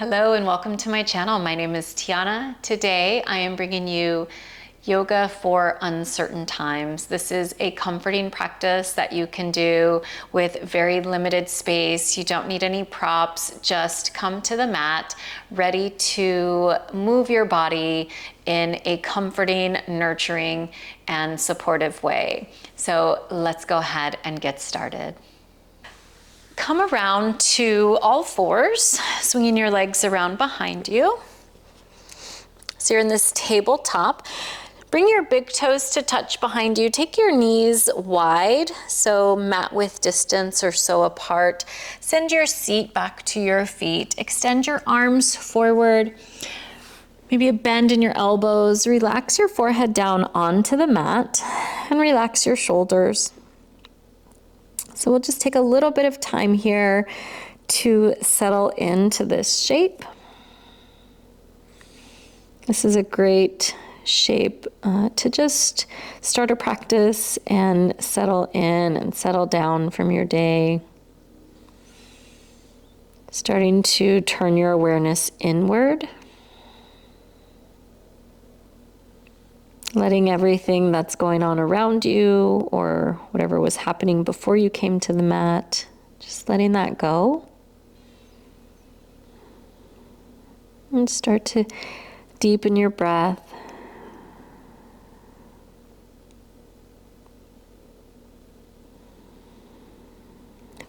Hello and welcome to my channel. My name is Tiana. Today I am bringing you yoga for uncertain times. This is a comforting practice that you can do with very limited space. You don't need any props. Just come to the mat ready to move your body in a comforting, nurturing, and supportive way. So let's go ahead and get started. Come around to all fours, swinging your legs around behind you. So you're in this tabletop. Bring your big toes to touch behind you. Take your knees wide, so mat width distance or so apart. Send your seat back to your feet. Extend your arms forward. Maybe a bend in your elbows. Relax your forehead down onto the mat and relax your shoulders. So we'll just take a little bit of time here to settle into this shape. This is a great shape to just start a practice and settle in and settle down from your day. Starting to turn your awareness inward. Letting everything that's going on around you or whatever was happening before you came to the mat, just letting that go. And start to deepen your breath.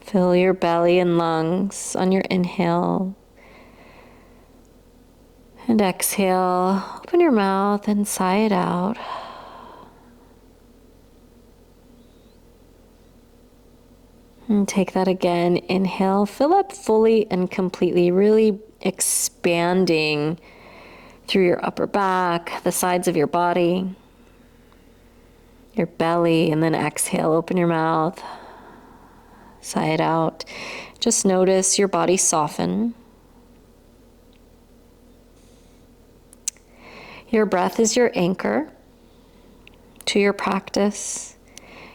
Fill your belly and lungs on your inhale. And exhale, open your mouth and sigh it out. And take that again. Inhale, fill up fully and completely, really expanding through your upper back, the sides of your body, your belly, and then exhale, open your mouth, sigh it out. Just notice your body soften. Your breath is your anchor to your practice.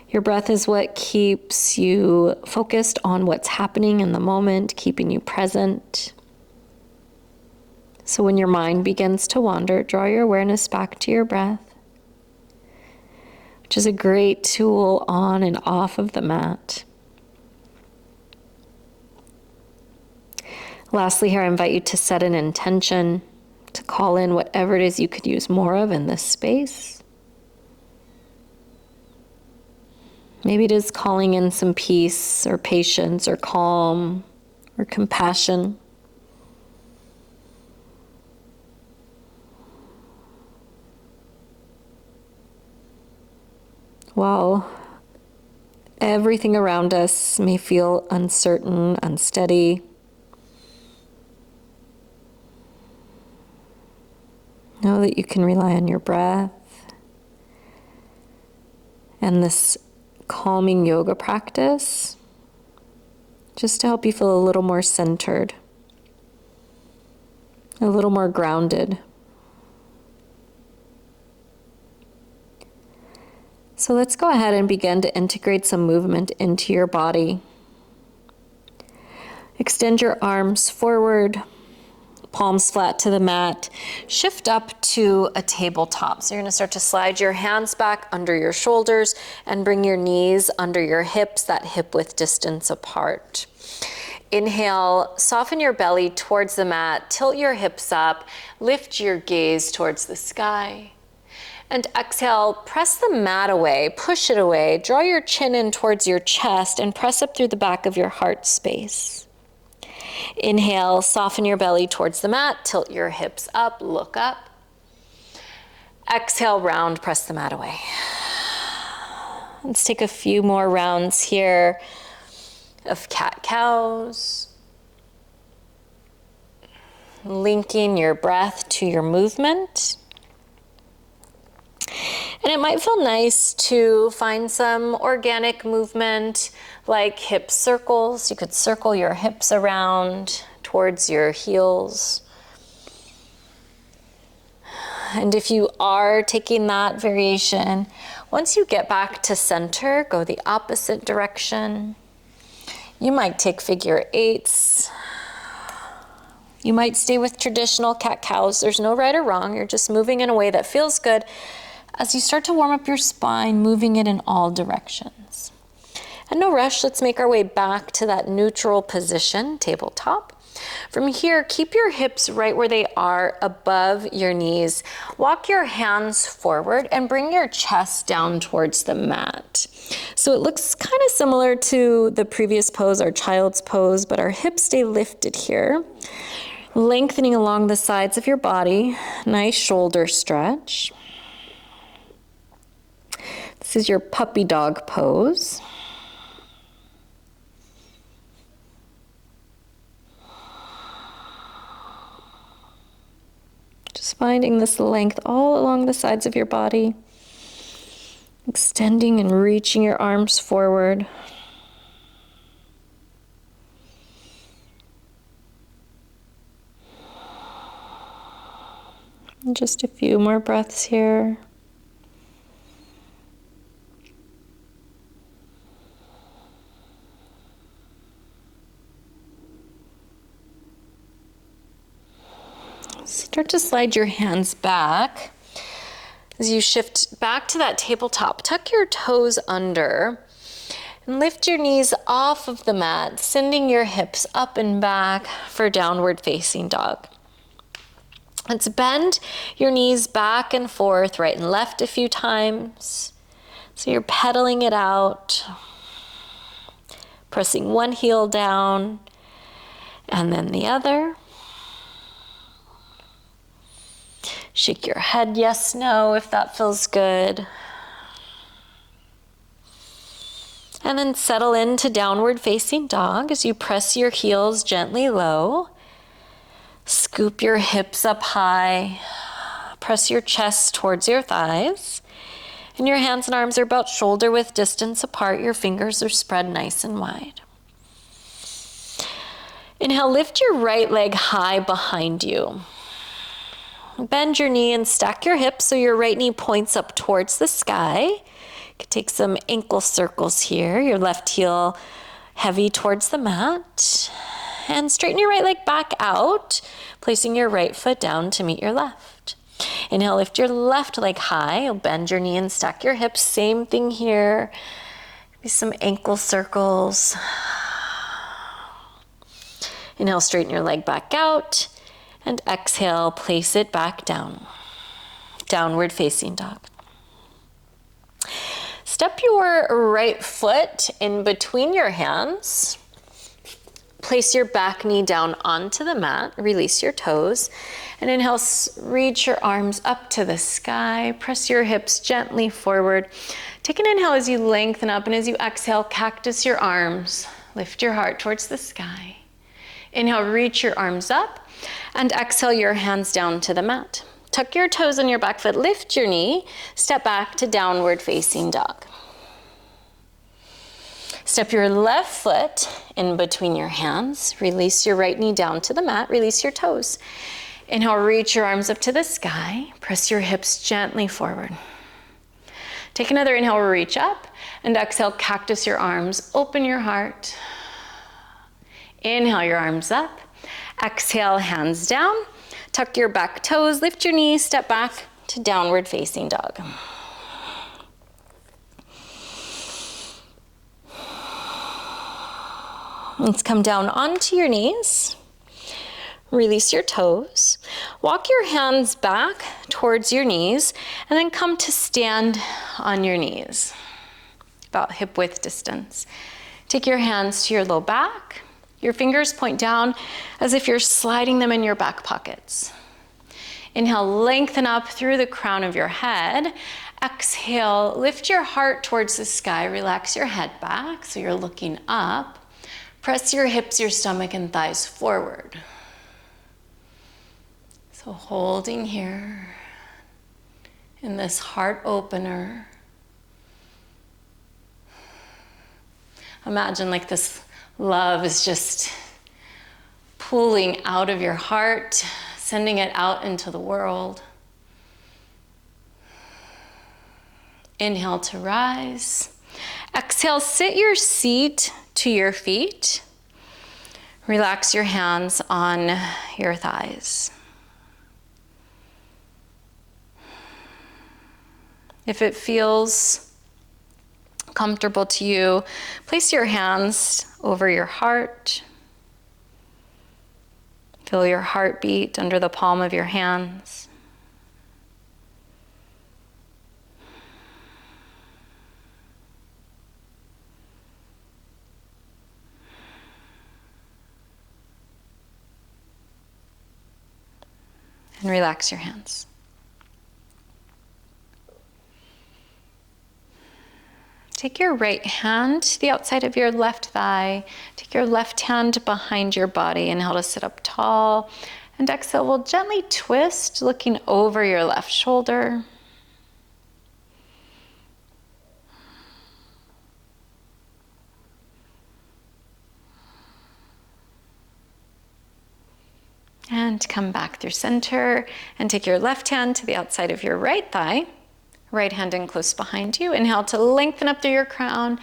Your breath is what keeps you focused on what's happening in the moment, keeping you present. So when your mind begins to wander, draw your awareness back to your breath, which is a great tool on and off of the mat. Lastly, here I invite you to set an intention to call in whatever it is you could use more of in this space. Maybe it is calling in some peace or patience or calm or compassion. While everything around us may feel uncertain, unsteady, know that you can rely on your breath and this calming yoga practice just to help you feel a little more centered, a little more grounded. So let's go ahead and begin to integrate some movement into your body. Extend your arms forward. Palms flat to the mat. Shift up to a tabletop. So you're going to start to slide your hands back under your shoulders and bring your knees under your hips, that hip width distance apart. Inhale, soften your belly towards the mat, tilt your hips up, lift your gaze towards the sky. And exhale, press the mat away, push it away, draw your chin in towards your chest and press up through the back of your heart space. Inhale, soften your belly towards the mat, tilt your hips up, look up. Exhale, round, press the mat away. Let's take a few more rounds here of cat-cows. Linking your breath to your movement. And it might feel nice to find some organic movement like hip circles. You could circle your hips around towards your heels. And if you are taking that variation, once you get back to center, go the opposite direction. You might take figure eights You might stay with traditional cat-cows. There's no right or wrong. You're just moving in a way that feels good as you start to warm up your spine, moving it in all directions. And no rush, let's make our way back to that neutral position, tabletop. From here, keep your hips right where they are above your knees. Walk your hands forward and bring your chest down towards the mat. So it looks kind of similar to the previous pose, our child's pose, but our hips stay lifted here. Lengthening along the sides of your body, nice shoulder stretch. This is your puppy dog pose. Just finding this length all along the sides of your body. Extending and reaching your arms forward. And just a few more breaths here. Start to slide your hands back. As you shift back to that tabletop, tuck your toes under and lift your knees off of the mat, sending your hips up and back for downward facing dog. Let's bend your knees back and forth, right and left a few times. So you're pedaling it out, pressing one heel down and then the other. Shake your head yes, no, if that feels good. And then settle into downward facing dog as you press your heels gently low. Scoop your hips up high. Press your chest towards your thighs. And your hands and arms are about shoulder width distance apart. Your fingers are spread nice and wide. Inhale, lift your right leg high behind you. Bend your knee and stack your hips so your right knee points up towards the sky. You can take some ankle circles here. Your left heel heavy towards the mat. And straighten your right leg back out, placing your right foot down to meet your left. Inhale, lift your left leg high. You'll bend your knee and stack your hips. Same thing here. Maybe some ankle circles. Inhale, straighten your leg back out. And exhale, place it back down. Downward facing dog. Step your right foot in between your hands. Place your back knee down onto the mat. Release your toes. And inhale, reach your arms up to the sky. Press your hips gently forward. Take an inhale as you lengthen up, and as you exhale, cactus your arms. Lift your heart towards the sky. Inhale, reach your arms up. And exhale your hands down to the mat. Tuck your toes on your back foot, lift your knee, step back to downward facing dog. Step your left foot in between your hands, release your right knee down to the mat, release your toes. Inhale, reach your arms up to the sky, press your hips gently forward. Take another inhale, reach up, and exhale, cactus your arms, open your heart. Inhale your arms up. Exhale, hands down, tuck your back toes, lift your knees, step back to downward facing dog. Let's come down onto your knees, release your toes, walk your hands back towards your knees, and then come to stand on your knees, about hip width distance. Take your hands to your low back. Your fingers point down as if you're sliding them in your back pockets. Inhale, lengthen up through the crown of your head. Exhale, lift your heart towards the sky. Relax your head back so you're looking up. Press your hips, your stomach, and thighs forward. So holding here in this heart opener. Imagine like this love is just pulling out of your heart, sending it out into the world. Inhale to rise. Exhale, sit your seat to your feet. Relax your hands on your thighs. If it feels comfortable to you, place your hands over your heart. Feel your heartbeat under the palm of your hands. And relax your hands. Take your right hand to the outside of your left thigh. Take your left hand behind your body. Inhale to sit up tall. And exhale, we'll gently twist, looking over your left shoulder. And come back through center and take your left hand to the outside of your right thigh. Right hand in close behind you. Inhale to lengthen up through your crown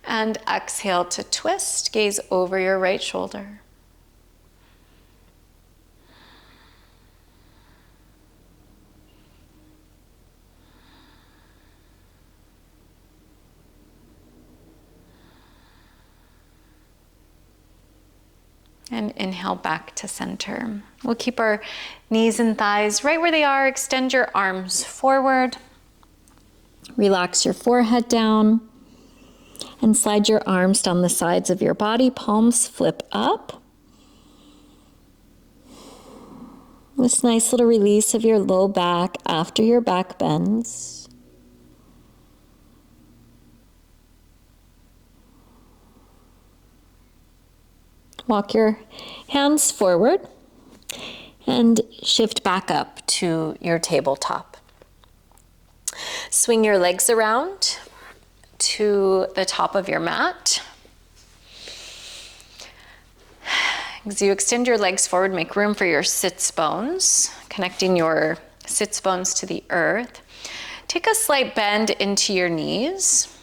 and exhale to twist. Gaze over your right shoulder. And inhale back to center. We'll keep our knees and thighs right where they are. Extend your arms forward. Relax your forehead down. And slide your arms down the sides of your body. Palms flip up. This nice little release of your low back after your back bends. Walk your hands forward and shift back up to your tabletop. Swing your legs around to the top of your mat. As you extend your legs forward, make room for your sits bones, connecting your sits bones to the earth. Take a slight bend into your knees.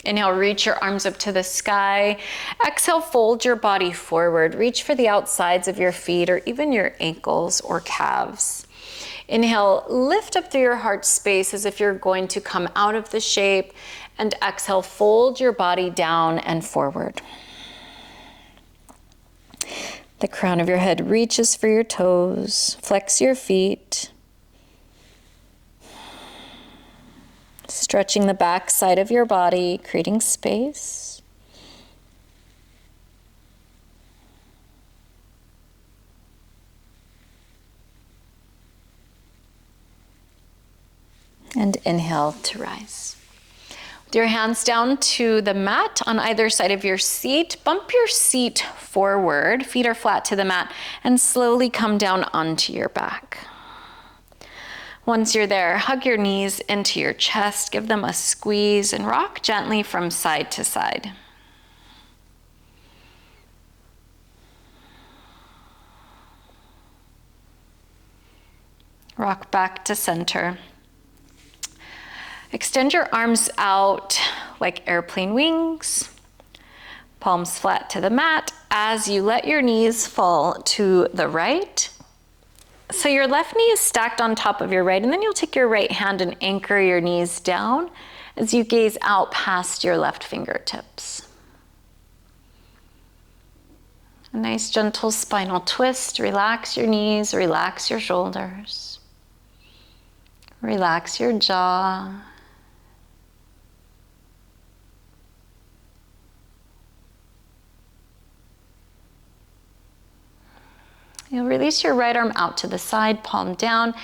Inhale, reach your arms up to the sky. Exhale, fold your body forward. Reach for the outsides of your feet or even your ankles or calves. Inhale, lift up through your heart space as if you're going to come out of the shape. And exhale, fold your body down and forward. The crown of your head reaches for your toes. Flex your feet. Stretching the back side of your body, creating space. And inhale to rise. With your hands down to the mat on either side of your seat, bump your seat forward, feet are flat to the mat, and slowly come down onto your back. Once you're there, hug your knees into your chest, give them a squeeze, and rock gently from side to side. Rock back to center. Extend your arms out like airplane wings, palms flat to the mat as you let your knees fall to the right. So your left knee is stacked on top of your right, and then you'll take your right hand and anchor your knees down as you gaze out past your left fingertips. A nice gentle spinal twist. Relax your knees, relax your shoulders. Relax your jaw. You'll release your right arm out to the side, palm down.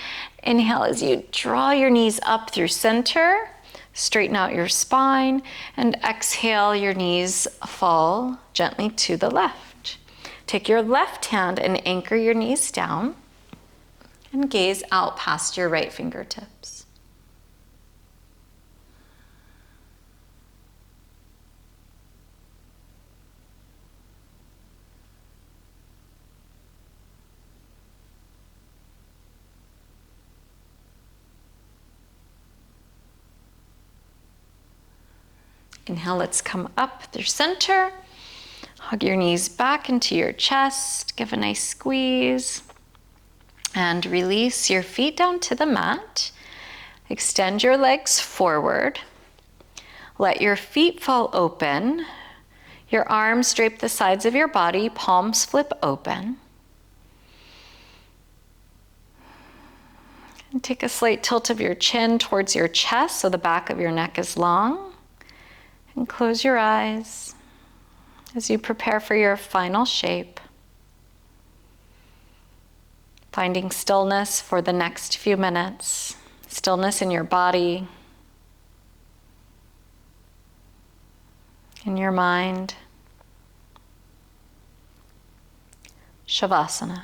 Inhale as you draw your knees up through center. Straighten out your spine. And exhale, your knees fall gently to the left. Take your left hand and anchor your knees down. And gaze out past your right fingertips. Inhale, let's come up through center. Hug your knees back into your chest, give a nice squeeze, and release your feet down to the mat. Extend your legs forward. Let your feet fall open. Your arms drape the sides of your body, palms flip open. And take a slight tilt of your chin towards your chest so the back of your neck is long. And close your eyes as you prepare for your final shape. Finding stillness for the next few minutes. Stillness in your body, in your mind. Shavasana.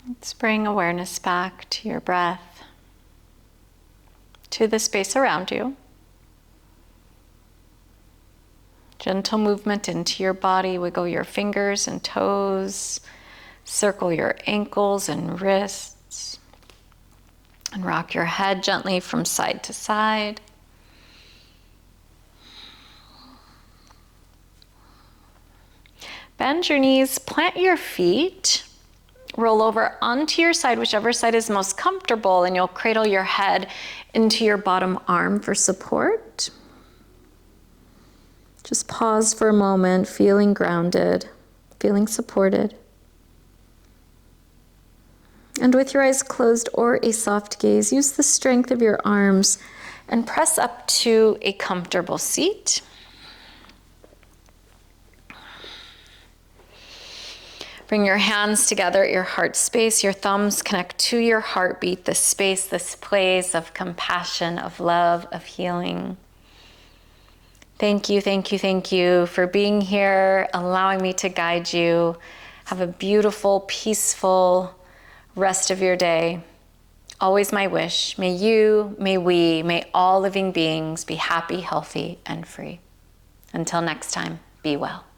Let's bring awareness back to your breath, to the space around you. Gentle movement into your body. Wiggle your fingers and toes. Circle your ankles and wrists. And rock your head gently from side to side. Bend your knees, plant your feet. Roll over onto your side, whichever side is most comfortable, and you'll cradle your head into your bottom arm for support. Just pause for a moment, feeling grounded, feeling supported. And with your eyes closed or a soft gaze, use the strength of your arms and press up to a comfortable seat. Bring your hands together at your heart space. Your thumbs connect to your heartbeat, this space, this place of compassion, of love, of healing. Thank you, thank you, thank you for being here, allowing me to guide you. Have a beautiful, peaceful rest of your day. Always my wish. May you, may we, may all living beings be happy, healthy, and free. Until next time, be well.